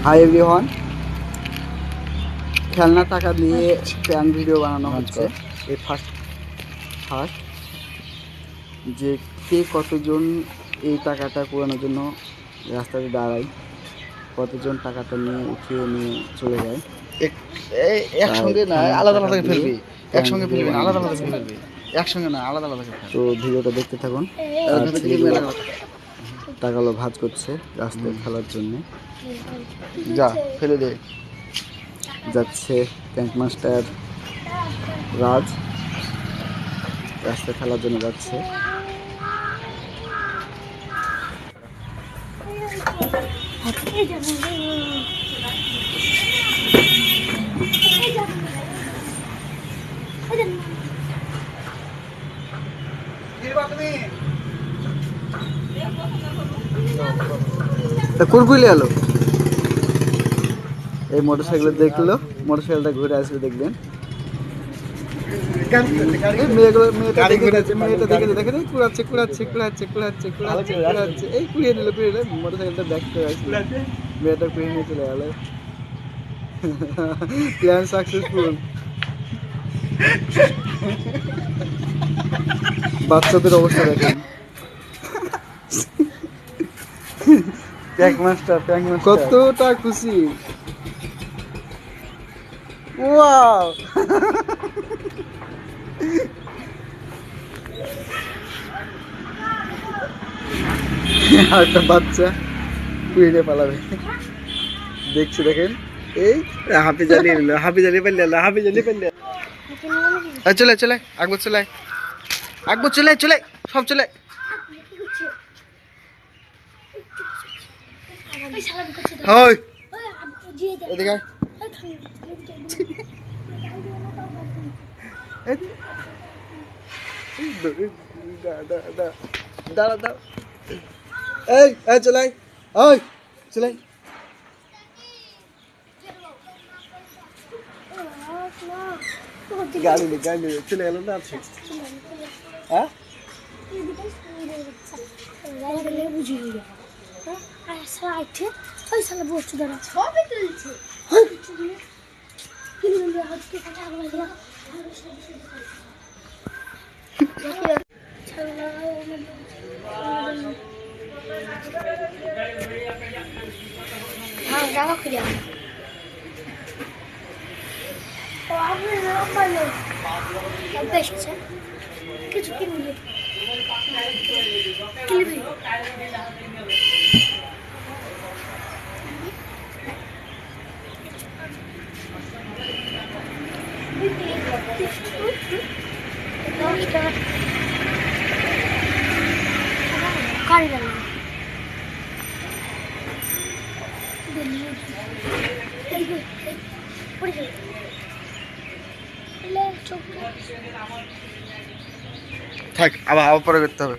Hi everyone, খেলনা টাকা দিয়ে প্র্যাঙ্ক ভিডিও বানানো হচ্ছে। এই ফার্স্ট যে কে কতজন এই টাকাটা কুড়ানোর জন্য রাস্তাতে দাঁড়ায়, কতজন টাকাটা নিয়ে উঠিয়ে নিয়ে চলে যায়। একসঙ্গে না, আলাদা আলাদা ফেলবি। একসঙ্গে ফেলবি না, আলাদা আলাদা ফেলবি। একসঙ্গে না, আলাদা আলাদা ফেলবি। তো ভিডিওটা দেখতে থাকুন। টাকাগুলো ভাঁজ করছে রাস্তায় ফেলার জন্য। যা ফেলে দে। যাচ্ছে ট্যাঙ্ক মাস্টার রাজ, রাস্তায় ফেলার জন্য যাচ্ছে। কুরকুলি আলো এই মোটরসাইকেল দেখলো, মোটরসাইকেলটা ঘুরে আসবে দেখবেন। মেয়েটা দেখে কুড়াচ্ছে, এই কুড়িয়ে নিল মোটরসাইকেলটা ব্যাক করে আসলো, মেয়েটা কুড়িয়ে নিয়ে চলে গেল। Plan successful. বাচ্চাদের অবস্থা দেখেন। কতটা খুশি! ওয়াও! একটা বাচ্চা কুড়িয়ে পালাবে, দেখছি দেখেন। এই হাফি জ্বালিয়ে নিল, হাফি জ্বালিয়ে পারলে চলে চলে আকবর চলে, আকবর চলে চলে, সব চলে। হয় এদিকে দাঁড়া দাঁড়া, এই চলাই, ওই চলাই। গাড়ি চলে গেল না, আছে হ্যাঁ। কিছু কিনবি থাক, আবার পরে করতে হবে।